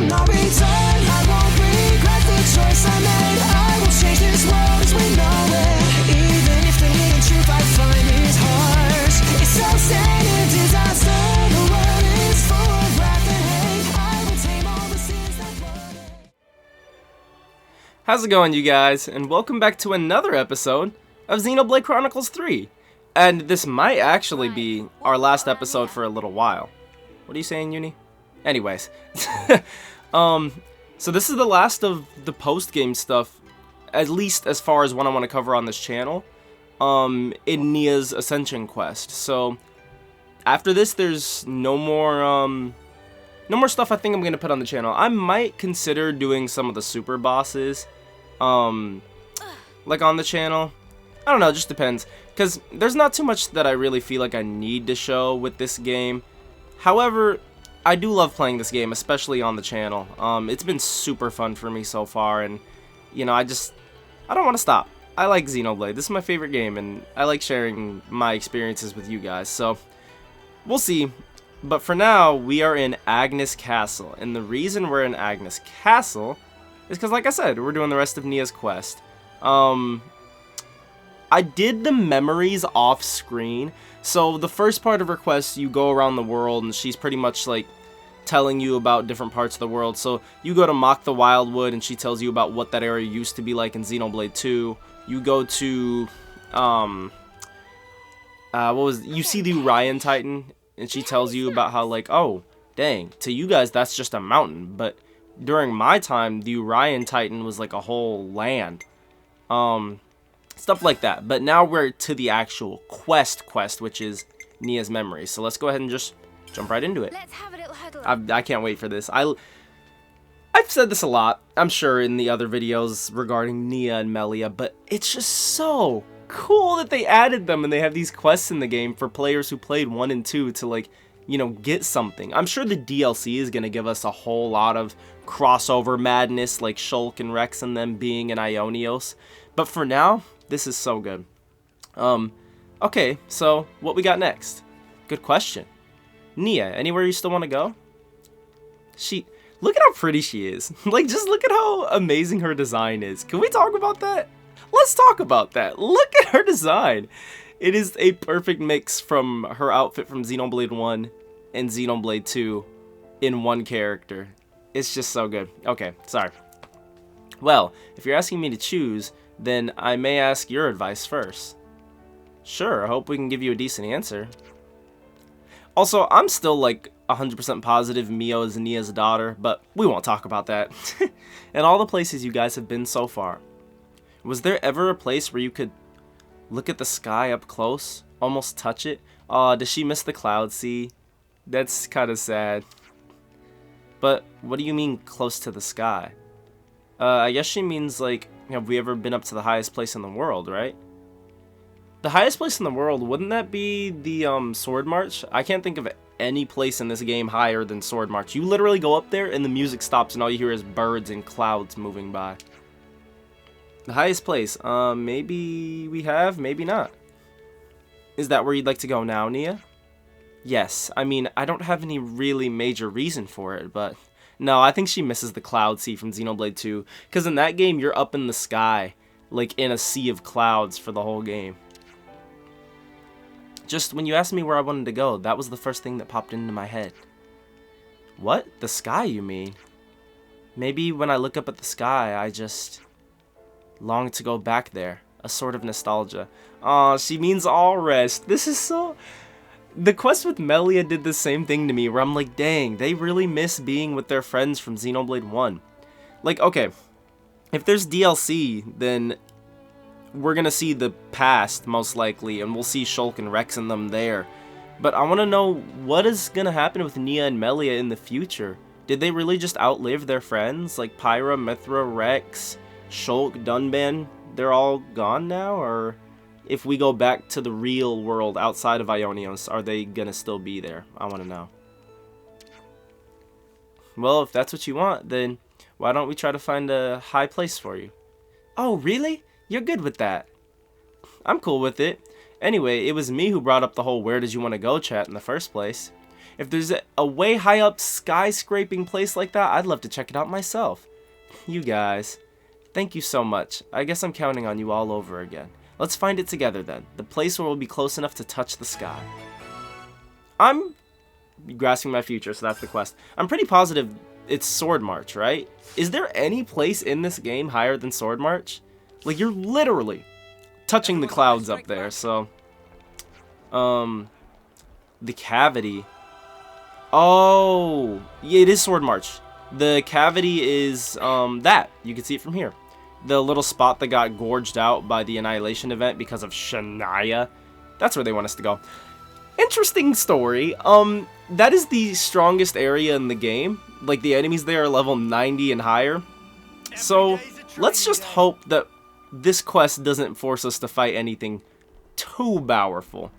will not return. I won't regret the choice I made. I will change this world as we know it. Even if the hidden truth I find is harsh, it's self-centered disaster. The world is full of wrath and hate. I will tame all the sins that flood it. How's it going, you guys? And welcome back to another episode of Xenoblade Chronicles 3. And this might actually be our last episode for a little while. What are you saying, Uni? Anyways. So this is the last of the post-game stuff, at least as far as what I want to cover on this channel, in Nia's Ascension quest. So after this, there's no more stuff I think I'm going to put on the channel. I might consider doing some of the super bosses, like on the channel. I don't know, it just depends, because there's not too much that I really feel like I need to show with this game. However, I do love playing this game, especially on the channel. It's been super fun for me so far, and, you know, I don't want to stop. I like Xenoblade. This is my favorite game, and I like sharing my experiences with you guys, so we'll see. But for now, we are in Agnes Castle, and the reason we're in Agnes Castle is because, like I said, we're doing the rest of Nia's quest. I did the memories off screen, so the first part of her quest, you go around the world, and she's pretty much like telling you about different parts of the world. So you go to Mock the Wildwood, and she tells you about what that area used to be like in Xenoblade 2. You go to you see the Urian Titan, and she tells you about how, like, oh dang, to you guys that's just a mountain, but during my time the Urian Titan was like a whole land. Stuff like that. But now we're to the actual quest, which is Nia's memories. So let's go ahead and just jump right into it. Let's have a little huddle. I can't wait for this. I've said this a lot, I'm sure, in the other videos regarding Nia and Melia, but it's just so cool that they added them and they have these quests in the game for players who played 1 and 2 to, like, you know, get something. I'm sure the DLC is going to give us a whole lot of crossover madness, like Shulk and Rex and them being in Ionios. But for now, this is so good. Okay, so what we got next? Good question. Nia, anywhere you still want to go? Look at how pretty she is. Like, just look at how amazing her design is. Can we talk about that? Let's talk about that. Look at her design. It is a perfect mix from her outfit from Xenoblade 1 and Xenoblade 2 in one character. It's just so good. Okay, sorry. Well, if you're asking me to choose, then I may ask your advice first. Sure, I hope we can give you a decent answer. Also, I'm still like 100% positive Mio is Nia's daughter, but we won't talk about that. And all the places you guys have been so far, was there ever a place where you could look at the sky up close, almost touch it? Aw, does she miss the cloud sea? That's kind of sad. But what do you mean close to the sky? I guess she means, like, have we ever been up to the highest place in the world, right? The highest place in the world, wouldn't that be the Sword March? I can't think of any place in this game higher than Sword March. You literally go up there and the music stops and all you hear is birds and clouds moving by. The highest place, maybe we have, maybe not. Is that where you'd like to go now, Nia? Yes, I mean, I don't have any really major reason for it, but no, I think she misses the cloud sea from Xenoblade 2, because in that game, you're up in the sky, like in a sea of clouds for the whole game. Just when you asked me where I wanted to go, that was the first thing that popped into my head. What? The sky, you mean? Maybe when I look up at the sky, I just long to go back there. A sort of nostalgia. Aw, she means all rest. This is so... The quest with Melia did the same thing to me, where I'm like, dang, they really miss being with their friends from Xenoblade 1. Like, okay, if there's DLC, then we're gonna see the past, most likely, and we'll see Shulk and Rex and them there. But I want to know what is gonna happen with Nia and Melia in the future. Did they really just outlive their friends? Like Pyra, Mithra, Rex, Shulk, Dunban, they're all gone now? Or if we go back to the real world outside of Ionios, are they gonna still be there? I want to know. Well, if that's what you want, then why don't we try to find a high place for you? Oh, really? You're good with that. I'm cool with it. Anyway, it was me who brought up the whole where did you want to go chat in the first place. If there's a way high up skyscraping place like that, I'd love to check it out myself. You guys, thank you so much. I guess I'm counting on you all over again. Let's find it together then. The place where we'll be close enough to touch the sky. I'm grasping my future, so that's the quest. I'm pretty positive it's Sword March, right? Is there any place in this game higher than Sword March? Like, you're literally touching the clouds up there, so... the cavity. Oh, yeah, it is Sword March. The cavity is, that. You can see it from here. The little spot that got gorged out by the Annihilation event because of Shania. That's where they want us to go. Interesting story. That is the strongest area in the game. Like, the enemies there are level 90 and higher. So, let's just hope that this quest doesn't force us to fight anything too powerful.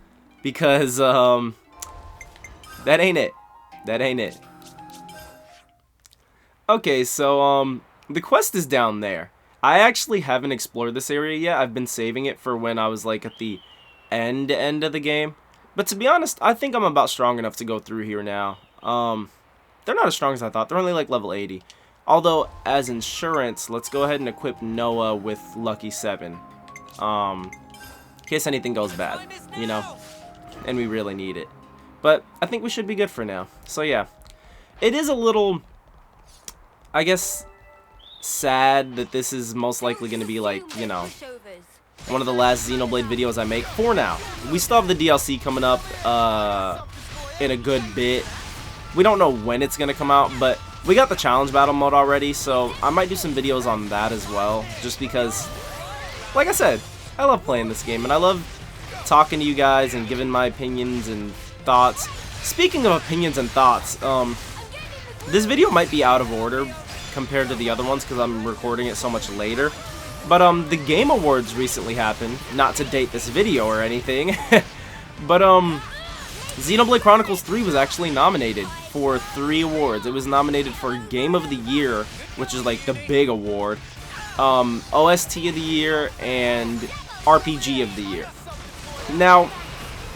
Because, that ain't it. That ain't it. Okay, so, the quest is down there. I actually haven't explored this area yet. I've been saving it for when I was, like, at the end of the game. But to be honest, I think I'm about strong enough to go through here now. They're not as strong as I thought. They're only, like, level 80. Although, as insurance, let's go ahead and equip Noah with Lucky 7. In case anything goes bad, you know? And we really need it. But I think we should be good for now. So, yeah. It is a little, I guess, sad that this is most likely going to be, like, you know, one of the last Xenoblade videos I make for now. We still have the DLC coming up in a good bit. We don't know when it's going to come out, but we got the challenge battle mode already, so I might do some videos on that as well, just because, like I said, I love playing this game, and I love talking to you guys and giving my opinions and thoughts. Speaking of opinions and thoughts, this video might be out of order compared to the other ones because I'm recording it so much later. But the Game Awards recently happened, not to date this video or anything, but Xenoblade Chronicles 3 was actually nominated for 3 awards. It was nominated for Game of the Year, which is like the big award, OST of the Year, and RPG of the Year. Now,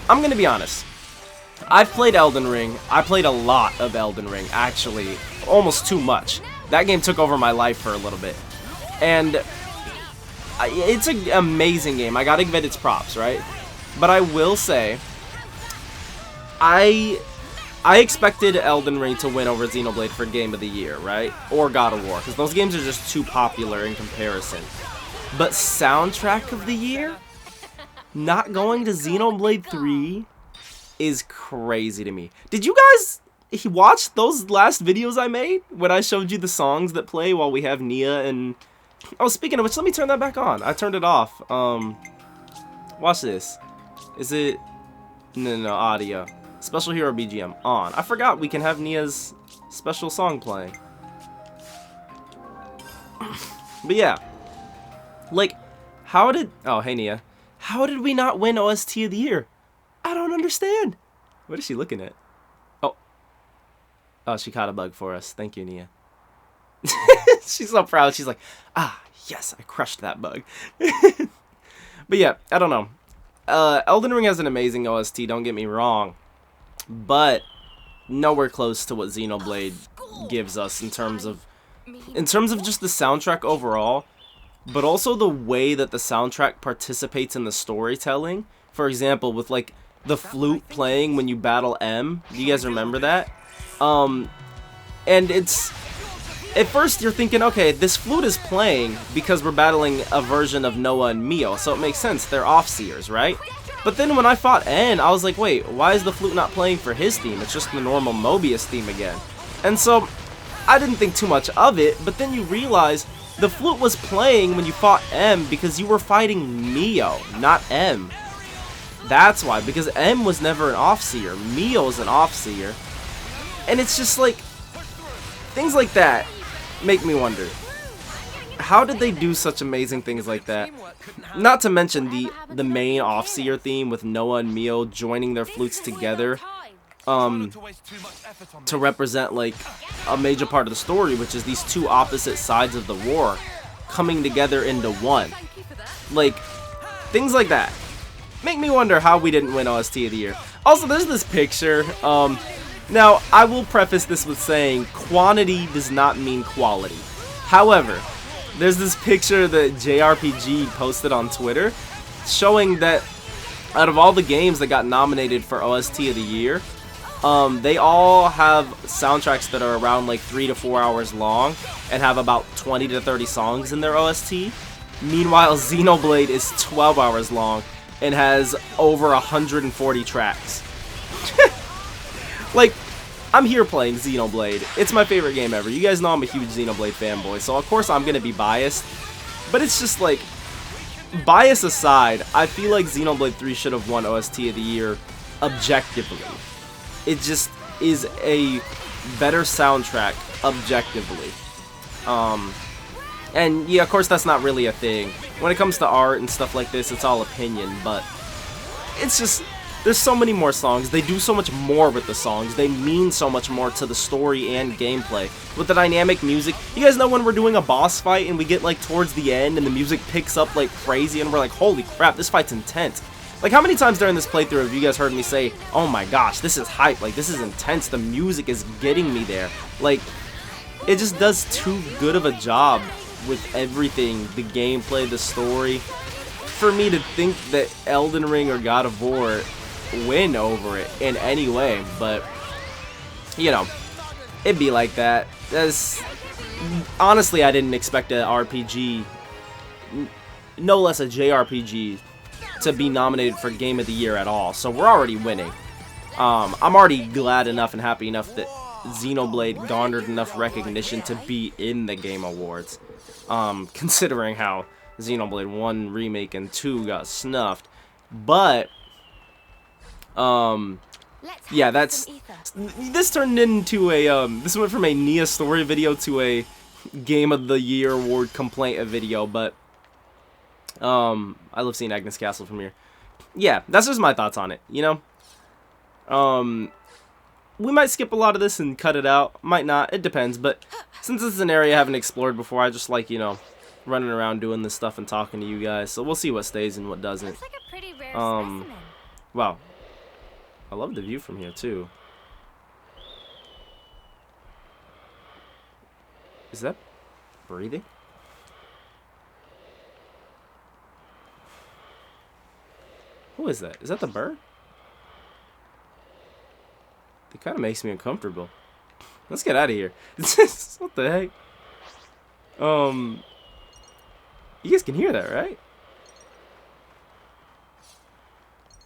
I'm gonna be honest. I've played Elden Ring. I played a lot of Elden Ring, actually, almost too much. That game took over my life for a little bit. And it's an amazing game. I gotta give it its props, right? But I will say, I expected Elden Ring to win over Xenoblade for Game of the Year, right? Or God of War, because those games are just too popular in comparison. But Soundtrack of the Year? Not going to Xenoblade 3 is crazy to me. Did you guys watch those last videos I made when I showed you the songs that play while we have Nia and... Oh, speaking of which, let me turn that back on. I turned it off. Watch this. Is it... No, audio. Special Hero BGM on. I forgot we can have Nia's special song playing. But yeah. Like, how did... Oh, hey Nia. How did we not win OST of the Year? I don't understand. What is she looking at? Oh. Oh, she caught a bug for us. Thank you, Nia. She's so proud. She's like, ah, yes, I crushed that bug. But yeah, I don't know. Elden Ring has an amazing OST, don't get me wrong. But nowhere close to what Xenoblade gives us in terms of just the soundtrack overall. But also the way that the soundtrack participates in the storytelling. For example, with like the flute playing when you battle M. Do you guys remember that? And it's... At first you're thinking, okay, this flute is playing because we're battling a version of Noah and Mio, so it makes sense, they're off-seers, right? But then when I fought N, I was like, wait, why is the flute not playing for his theme? It's just the normal Mobius theme again. And so, I didn't think too much of it, but then you realize the flute was playing when you fought M because you were fighting Mio, not M. That's why, because M was never an off-seer, Mio's an off-seer. And it's just like, things like that make me wonder, how did they do such amazing things like that? Not to mention the main off-seer theme with Noah and Mio joining their flutes together to represent like a major part of the story, which is these two opposite sides of the war coming together into one. Like, things like that make me wonder how we didn't win OST of the Year. Also, there's this picture, Now, I will preface this with saying quantity does not mean quality. However, there's this picture that JRPG posted on Twitter showing that out of all the games that got nominated for OST of the year, they all have soundtracks that are around like 3 to 4 hours long and have about 20 to 30 songs in their OST. Meanwhile, Xenoblade is 12 hours long and has over 140 tracks. Like, I'm here playing Xenoblade. It's my favorite game ever. You guys know I'm a huge Xenoblade fanboy, so of course I'm gonna be biased. But it's just like, bias aside, I feel like Xenoblade 3 should have won OST of the year objectively. It just is a better soundtrack objectively. And yeah, of course that's not really a thing. When it comes to art and stuff like this, it's all opinion, but it's just, there's so many more songs. They do so much more with the songs. They mean so much more to the story and gameplay. With the dynamic music, you guys know when we're doing a boss fight and we get like towards the end and the music picks up like crazy and we're like, holy crap, this fight's intense. Like, how many times during this playthrough have you guys heard me say, oh my gosh, this is hype, like, this is intense, the music is getting me there. Like, it just does too good of a job with everything, the gameplay, the story, for me to think that Elden Ring or God of War win over it in any way. But, you know, it'd be like that. Honestly, I didn't expect an RPG, no less a JRPG, to be nominated for Game of the Year at all, so we're already winning. I'm already glad enough and happy enough that Xenoblade garnered enough recognition to be in the Game Awards, considering how Xenoblade 1 Remake and 2 got snuffed. But, yeah, this turned into a, this went from a Nia story video to a Game of the Year award complaint video, but I love seeing Agnes Castle from here. Yeah, that's just my thoughts on it, you know? We might skip a lot of this and cut it out. Might not, it depends, but since this is an area I haven't explored before, I just like, you know, running around doing this stuff and talking to you guys, so we'll see what stays and what doesn't. Looks like a pretty rare specimen. Wow. I love the view from here, too. Is that breathing? Who is that? Is that the bird? It kind of makes me uncomfortable. Let's get out of here. What the heck? You guys can hear that, right?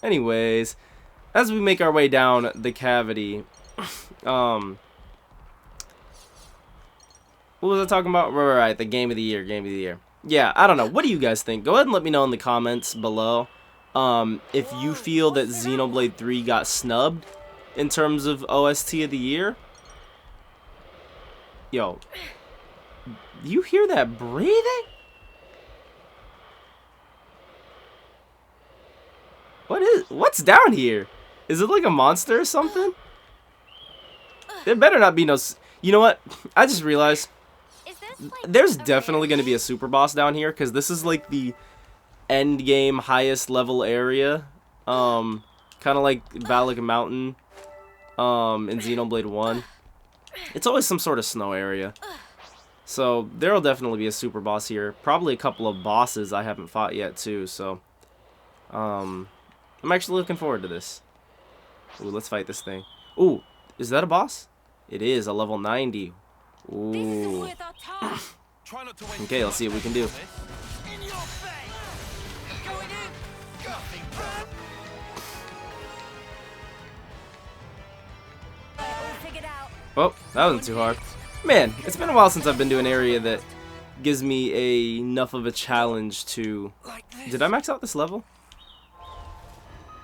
Anyways, as we make our way down the cavity, what was I talking about? Right, the Game of the Year. Yeah, I don't know. What do you guys think? Go ahead and let me know in the comments below. If you feel that Xenoblade 3 got snubbed in terms of OST of the year. Yo, you hear that breathing? What's down here? Is it like a monster or something? There better not be no... You know what? I just realized there's definitely going to be a super boss down here, because this is like the end game highest level area, kind of like Valak Mountain in Xenoblade 1. It's always some sort of snow area, so there'll definitely be a super boss here, probably a couple of bosses I haven't fought yet too, so I'm actually looking forward to this. Ooh, let's fight this thing. Ooh, is that a boss? It is, a level 90. Ooh. Okay, let's see what we can do. Oh, that wasn't too hard. Man, it's been a while since I've been to an area that gives me enough of a challenge to... Did I max out this level?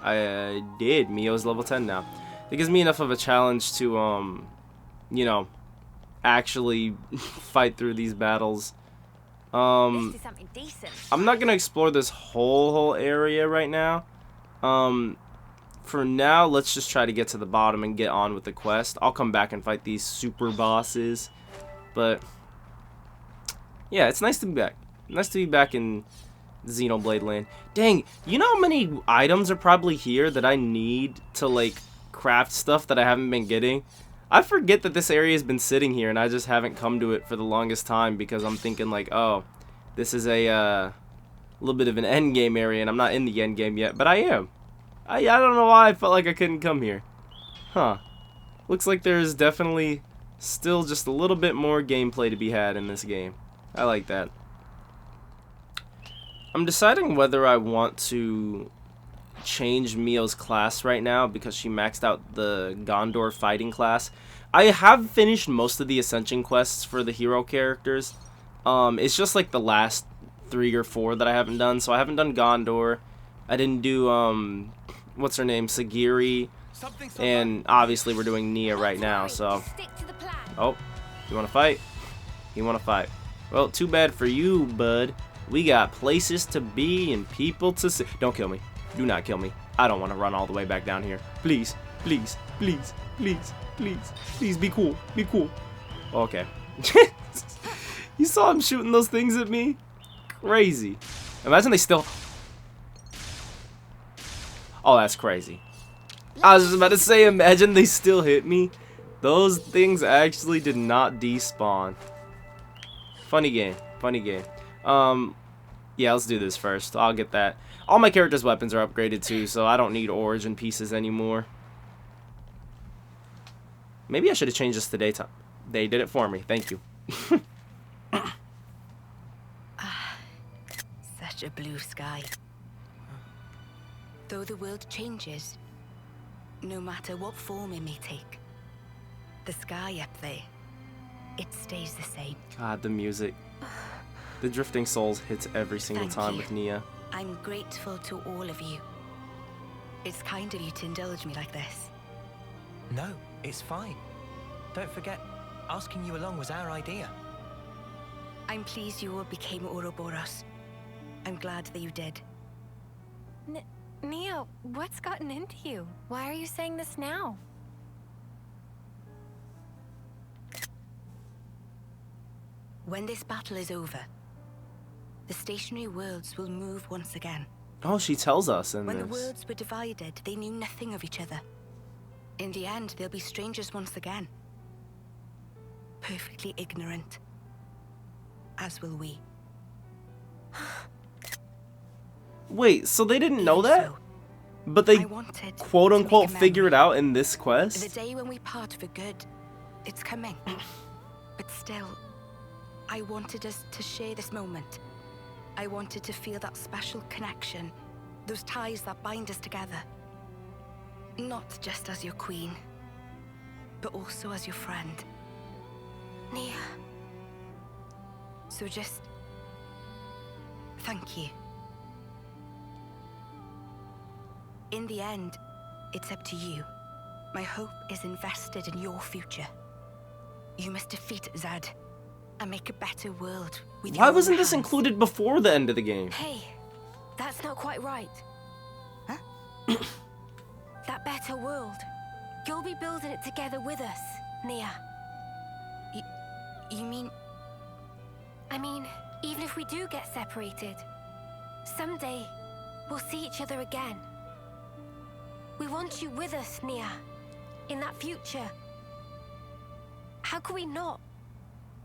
I did. Mio's level 10 now. It gives me enough of a challenge to, you know, actually fight through these battles. I'm not gonna explore this whole area right now. For now, let's just try to get to the bottom and get on with the quest. I'll come back and fight these super bosses. But yeah, it's nice to be back. Nice to be back in Xenoblade land. Dang, you know how many items are probably here that I need to like craft stuff that I haven't been getting. I forget that this area has been sitting here and I just haven't come to it for the longest time because I'm thinking like, oh, this is a little bit of an end game area and I'm not in the end game yet, but I am. I don't know why I felt like I couldn't come here. Huh. Looks like there's definitely still just a little bit more gameplay to be had in this game. I like that. I'm deciding whether I want to change Mio's class right now because she maxed out the Gondor fighting class. I have finished most of the Ascension quests for the hero characters. It's just like the last 3 or 4 that I haven't done. So I haven't done Gondor. I didn't do what's her name, Sagiri, and obviously we're doing Nia right now. So, oh, you want to fight? You want to fight? Well, too bad for you, bud. We got places to be and people to see. Don't kill me. Do not kill me. I don't want to run all the way back down here. Please, please, please, please, please, please be cool. Be cool. Okay. You saw him shooting those things at me? Crazy. Imagine they still... Oh, that's crazy. I was just about to say, imagine they still hit me. Those things actually did not despawn. Funny game. Funny game. Yeah, let's do this first. I'll get that. All my characters' weapons are upgraded too, so I don't need origin pieces anymore. Maybe I should have changed this to daytime. They did it for me. Thank you. Such a blue sky. Though the world changes, no matter what form it may take, the sky up there, it stays the same. God, the music. The Drifting Souls hits every single time with Nia. I'm grateful to all of you. It's kind of you to indulge me like this. No, it's fine. Don't forget, asking you along was our idea. I'm pleased you all became Ouroboros. I'm glad that you did. Nia, what's gotten into you? Why are you saying this now? When this battle is over, the stationary worlds will move once again. Oh, she tells us in When this. the worlds were divided, they knew nothing of each other. In the end, they'll be strangers once again. Perfectly ignorant. As will we. Wait, so they didn't know Even that? so, But they I wanted quote to unquote make a figure it memory. out in this The quest? day when we part for good, it's coming. But still, I wanted us to share this moment. I wanted to feel that special connection, those ties that bind us together. Not just as your queen, but also as your friend. Nia, So just... thank you. In the end, it's up to you. My hope is invested in your future. You must defeat Zed and make a better world with your Why own wasn't this hands. included before the end of the game? hey, that's not quite right. Huh? That better world. You'll be building it together with us, Nia. You mean... I mean, even if we do get separated, someday we'll see each other again. We want you with us, Nia, in that future. How could we not?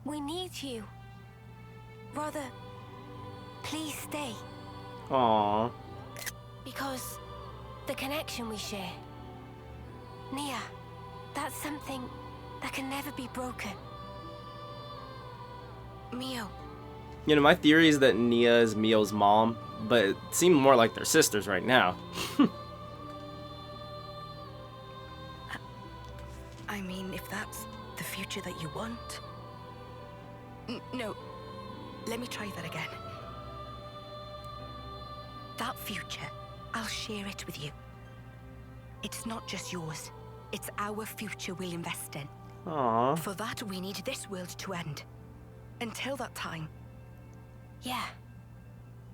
We need you. Rather, please stay, Aww. because the connection we share, Nia, that's something that can never be broken. Mio, You know, my theory is that Nia is Mio's mom, but it seemed more like they're sisters right now. I mean, if that's the future that you want... No, let me try that again. That future, I'll share it with you. It's not just yours. It's our future we'll invest in. Aww. For that, we need this world to end. Until that time, Yeah,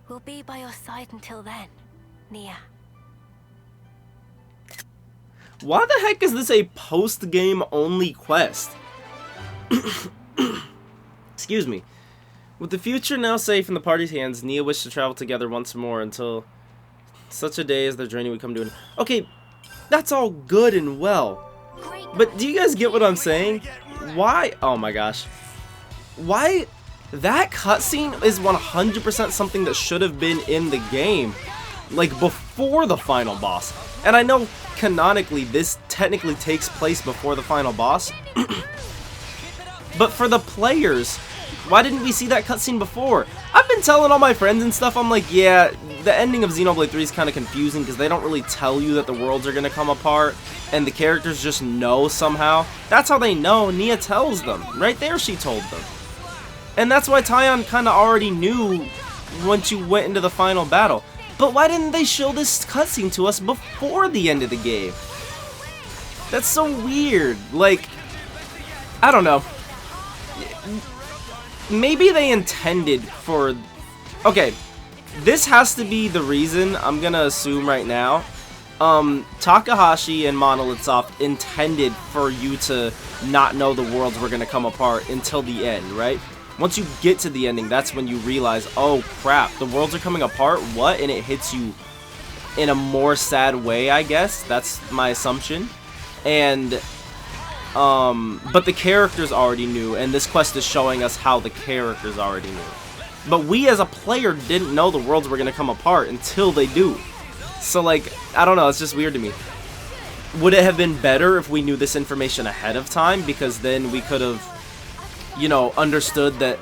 we'll be by your side until then, Nia. Why the heck is this a post-game only quest? Excuse me. With the future now safe in the party's hands, Nia wished to travel together once more until such a day as their journey would come to an... Okay, that's all good and well. Great. But do you guys get what I'm saying? Why? Oh my gosh. Why? That cutscene is 100% something that should have been in the game. Like, before the final boss. And I know, canonically, this technically takes place before the final boss. But for the players, why didn't we see that cutscene before? I've been telling all my friends and stuff, I'm like, yeah, the ending of Xenoblade 3 is kind of confusing because they don't really tell you that the worlds are going to come apart, and the characters just know somehow. That's how they know. Nia tells them. Right there she told them. And that's why Tyon kind of already knew once you went into the final battle. But why didn't they show this cutscene to us before the end of the game? That's so weird. Like, I don't know. Maybe they intended for... Okay, this has to be the reason, I'm gonna assume right now. Takahashi and Monolith Soft intended for you to not know the worlds were gonna come apart until the end, right? Once you get to the ending, that's when you realize, oh crap, the worlds are coming apart, what? And it hits you in a more sad way, I guess. That's my assumption. And, but the characters already knew, and this quest is showing us how the characters already knew. But we as a player didn't know the worlds were going to come apart until they do. So like, I don't know, it's just weird to me. Would it have been better if we knew this information ahead of time? Because then we could have, you know, understood that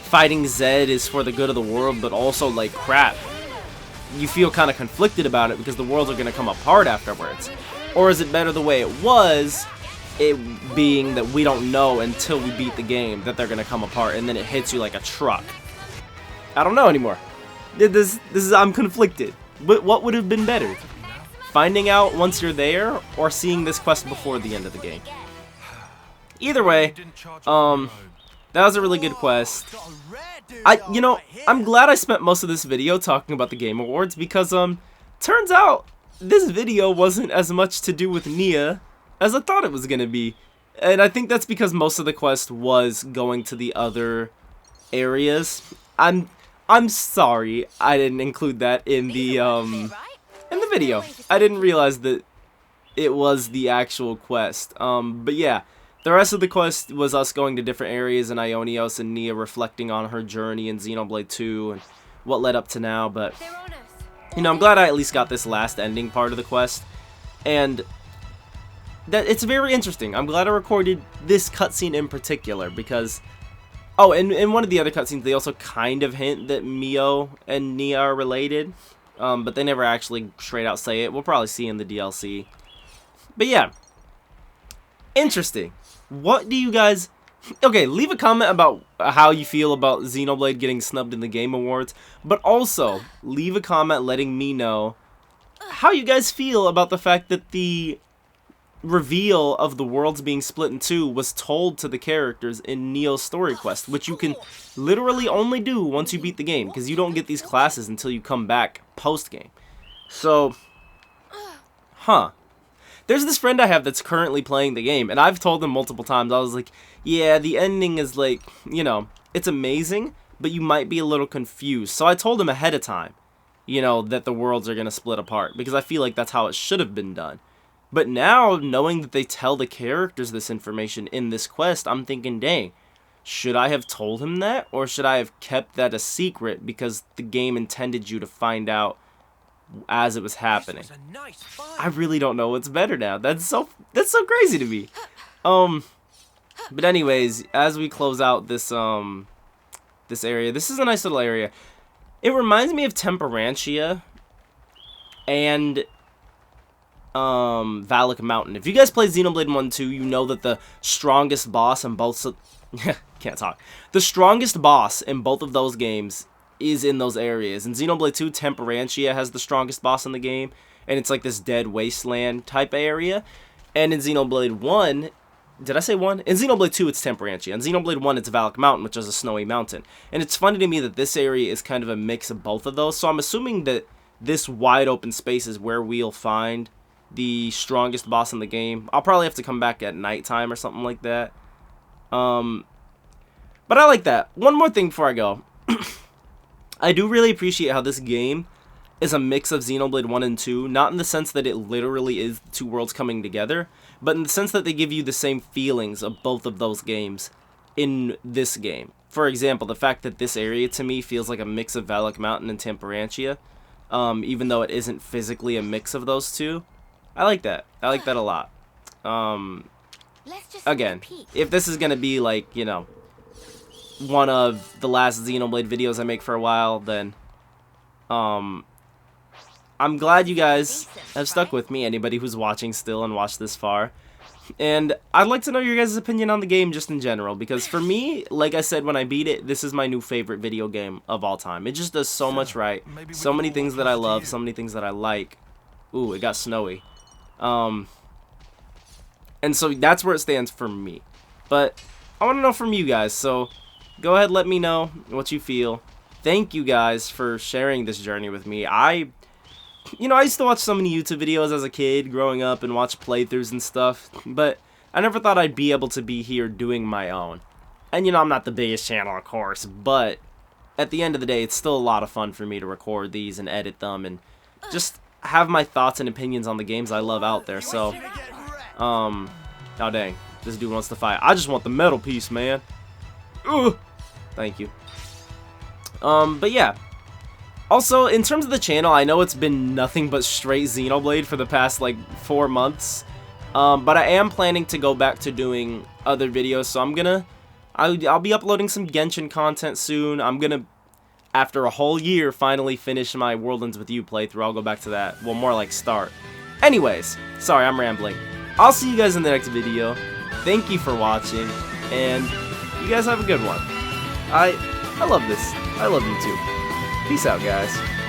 fighting Zed is for the good of the world, but also, like, crap, you feel kind of conflicted about it because the worlds are going to come apart afterwards. Or is it better the way it was, it being that we don't know until we beat the game that they're going to come apart, and then it hits you like a truck? I don't know anymore. I'm conflicted. What would have been better? Finding out once you're there, or seeing this quest before the end of the game? Either way, that was a really good quest. I'm glad I spent most of this video talking about the Game Awards because, turns out this video wasn't as much to do with Nia as I thought it was gonna be. And I think that's because most of the quest was going to the other areas. I'm sorry I didn't include that in the video. I didn't realize that it was the actual quest. But yeah. The rest of the quest was us going to different areas in Ionios and Nia reflecting on her journey in Xenoblade 2 and what led up to now, but, you know, I'm glad I at least got this last ending part of the quest, and that it's very interesting. I'm glad I recorded this cutscene in particular, because, oh, and in one of the other cutscenes, they also kind of hint that Mio and Nia are related, but they never actually straight out say it. We'll probably see in the DLC, but yeah, interesting. What do you guys... Okay, leave a comment about how you feel about Xenoblade getting snubbed in the Game Awards, but also leave a comment letting me know how you guys feel about the fact that the reveal of the worlds being split in two was told to the characters in Neo's story quest, which you can literally only do once you beat the game, because you don't get these classes until you come back post-game. So, There's this friend I have that's currently playing the game, and I've told him multiple times, I was like, yeah, the ending is like, you know, it's amazing, but you might be a little confused. So I told him ahead of time, you know, that the worlds are going to split apart, because I feel like that's how it should have been done. But now, knowing that they tell the characters this information in this quest, I'm thinking, dang, should I have told him that, or should I have kept that a secret because the game intended you to find out as it was happening? I really don't know what's better now. That's so crazy to me. But anyways, as we close out this this area, this is a nice little area. It reminds me of Temperantia and Valak Mountain. If you guys played Xenoblade 1 2, you know that the strongest boss in both can't talk. The strongest boss in both of those games is in those areas. In Xenoblade 2, Temperantia has the strongest boss in the game, and it's like this dead wasteland type area. And in Xenoblade 1, did I say 1? In Xenoblade 2, it's Temperantia. In Xenoblade 1, it's Valak Mountain, which is a snowy mountain. And it's funny to me that this area is kind of a mix of both of those, so I'm assuming that this wide open space is where we'll find the strongest boss in the game. I'll probably have to come back at nighttime or something like that. But I like that. One more thing before I go. I do really appreciate how this game is a mix of Xenoblade 1 and 2, not in the sense that it literally is the two worlds coming together, but in the sense that they give you the same feelings of both of those games in this game. For example, the fact that this area to me feels like a mix of Valak Mountain and Temperantia, even though it isn't physically a mix of those two. I like that. I like that a lot. Again, if this is gonna be like, you know, one of the last Xenoblade videos I make for a while, then I'm glad you guys have stuck with me, anybody who's watching still and watched this far. And I'd like to know your guys' opinion on the game just in general, because for me, like I said when I beat it, this is my new favorite video game of all time. It just does so much right, so many things that I love, so many things that I like. Ooh, it got snowy. And so that's where it stands for me. But I want to know from you guys, so go ahead, let me know what you feel. Thank you guys for sharing this journey with me. I used to watch so many YouTube videos as a kid growing up and watch playthroughs and stuff, but I never thought I'd be able to be here doing my own. And I'm not the biggest channel, of course, but at the end of the day, it's still a lot of fun for me to record these and edit them and just have my thoughts and opinions on the games I love out there. So, oh dang, this dude wants to fight. I just want the metal piece, man. Ugh. Thank you. But yeah. Also, in terms of the channel, I know it's been nothing but straight Xenoblade for the past, like, 4 months. But I am planning to go back to doing other videos, so I'll be uploading some Genshin content soon. I'm gonna, after a whole year, finally finish my World Ends With You playthrough. I'll go back to that. Well, more like start. Anyways, sorry, I'm rambling. I'll see you guys in the next video. Thank you for watching, and you guys have a good one. I love this. I love you too. Peace out, guys.